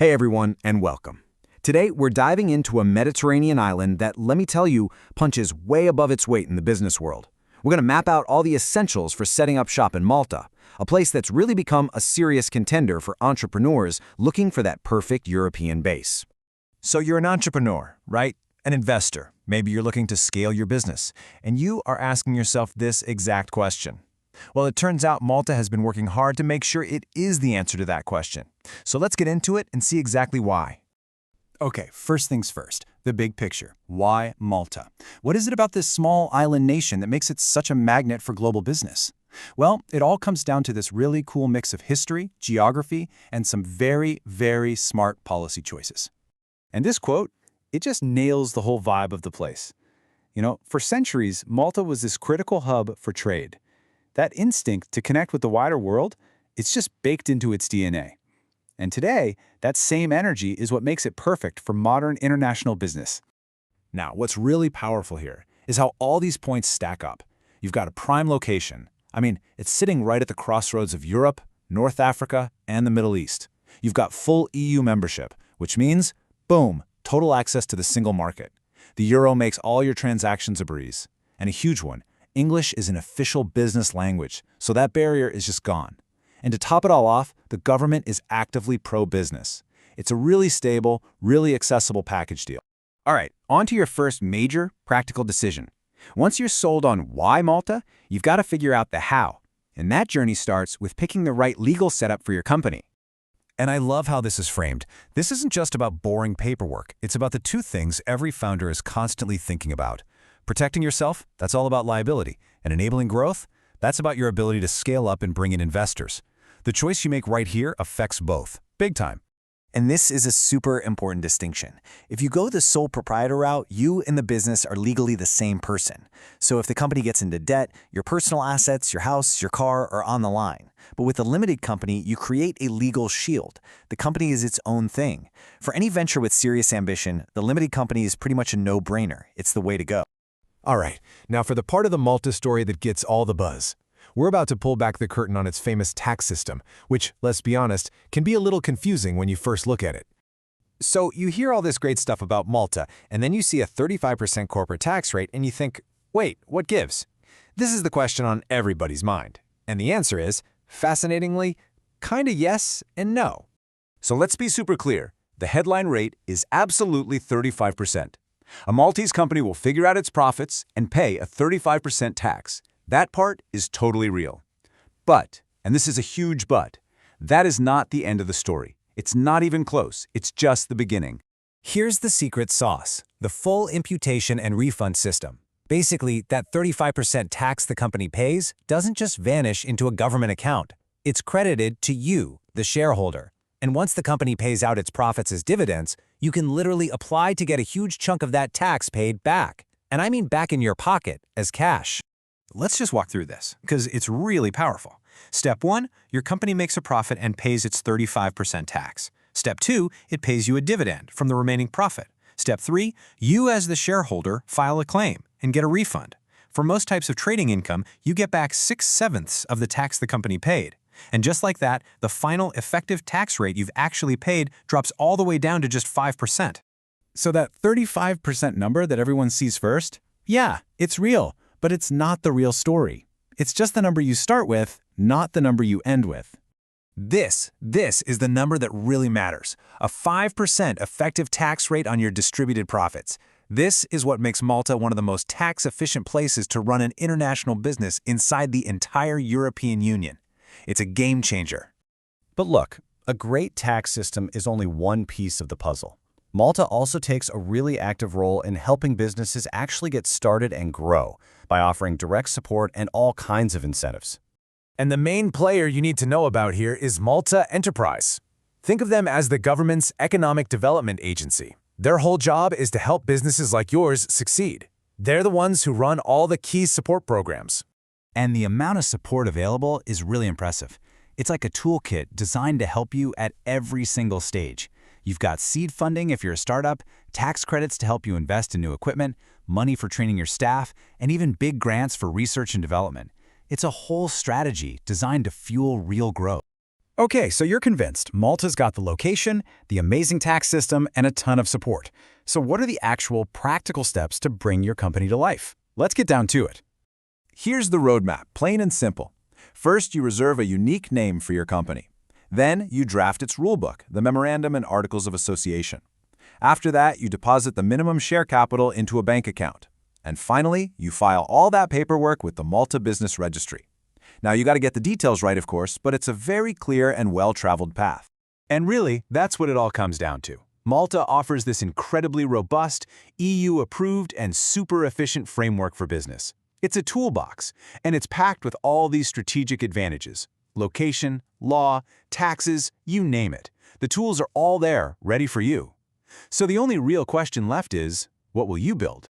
Hey everyone, and welcome. Today, we're diving into a Mediterranean island that, let me tell you, punches way above its weight in the business world. We're going to map out all the essentials for setting up shop in Malta, a place that's really become a serious contender for entrepreneurs looking for that perfect European base. So you're an entrepreneur, right? An investor. Maybe you're looking to scale your business, and you are asking yourself this exact question. Well, it turns out Malta has been working hard to make sure it is the answer to that question. So let's get into it and see exactly why. Okay, first things first, the big picture. Why Malta? What is it about this small island nation that makes it such a magnet for global business? Well, it all comes down to this really cool mix of history, geography, and some very, very smart policy choices. And this quote, it just nails the whole vibe of the place. For centuries, Malta was this critical hub for trade. That instinct to connect with the wider world, it's just baked into its DNA. And today, that same energy is what makes it perfect for modern international business. Now, what's really powerful here is how all these points stack up. You've got a prime location. It's sitting right at the crossroads of Europe, North Africa, and the Middle East. You've got full EU membership, which means, boom, total access to the single market. The euro makes all your transactions a breeze. And a huge one, English is an official business language, so that barrier is just gone. And to top it all off, the government is actively pro-business. It's a really stable, really accessible package deal. All right, on to your first major practical decision. Once you're sold on why Malta, you've got to figure out the how. And that journey starts with picking the right legal setup for your company. And I love how this is framed. This isn't just about boring paperwork. It's about the two things every founder is constantly thinking about. Protecting yourself, that's all about liability. And enabling growth, that's about your ability to scale up and bring in investors. The choice you make right here affects both, big time. And this is a super important distinction. If you go the sole proprietor route, you and the business are legally the same person. So if the company gets into debt, your personal assets, your house, your car are on the line. But with a limited company, you create a legal shield. The company is its own thing. For any venture with serious ambition, the limited company is pretty much a no-brainer. It's the way to go. All right, now for the part of the Malta story that gets all the buzz. We're about to pull back the curtain on its famous tax system, which, let's be honest, can be a little confusing when you first look at it. So you hear all this great stuff about Malta, and then you see a 35% corporate tax rate, and you think, wait, what gives? This is the question on everybody's mind. And the answer is, fascinatingly, kinda yes and no. So let's be super clear. The headline rate is absolutely 35%. A Maltese company will figure out its profits and pay a 35% tax. That part is totally real. But, and this is a huge but, that is not the end of the story. It's not even close. It's just the beginning. Here's the secret sauce, the full imputation and refund system. Basically, that 35% tax the company pays doesn't just vanish into a government account. It's credited to you, the shareholder. And once the company pays out its profits as dividends, you can literally apply to get a huge chunk of that tax paid back. And I mean back in your pocket as cash. Let's just walk through this, because it's really powerful. Step 1, your company makes a profit and pays its 35% tax. Step 2, it pays you a dividend from the remaining profit. Step 3, you as the shareholder file a claim and get a refund. For most types of trading income, you get back 6/7 of the tax the company paid. And just like that, the final effective tax rate you've actually paid drops all the way down to just 5%. So that 35% number that everyone sees first? Yeah, it's real, but it's not the real story. It's just the number you start with, not the number you end with. This is the number that really matters. A 5% effective tax rate on your distributed profits. This is what makes Malta one of the most tax-efficient places to run an international business inside the entire European Union. It's a game changer. But look, a great tax system is only one piece of the puzzle. Malta also takes a really active role in helping businesses actually get started and grow by offering direct support and all kinds of incentives. And the main player you need to know about here is Malta Enterprise. Think of them as the government's economic development agency. Their whole job is to help businesses like yours succeed. They're the ones who run all the key support programs. And the amount of support available is really impressive. It's like a toolkit designed to help you at every single stage. You've got seed funding if you're a startup, tax credits to help you invest in new equipment, money for training your staff, and even big grants for research and development. It's a whole strategy designed to fuel real growth. Okay, so you're convinced Malta's got the location, the amazing tax system, and a ton of support. So what are the actual practical steps to bring your company to life? Let's get down to it. Here's the roadmap, plain and simple. First, you reserve a unique name for your company. Then, you draft its rulebook, the memorandum and articles of association. After that, you deposit the minimum share capital into a bank account. And finally, you file all that paperwork with the Malta Business Registry. Now, you got to get the details right, of course, but it's a very clear and well-traveled path. And really, that's what it all comes down to. Malta offers this incredibly robust, EU-approved, and super efficient framework for business. It's a toolbox, and it's packed with all these strategic advantages. Location, law, taxes, you name it. The tools are all there, ready for you. So the only real question left is, what will you build?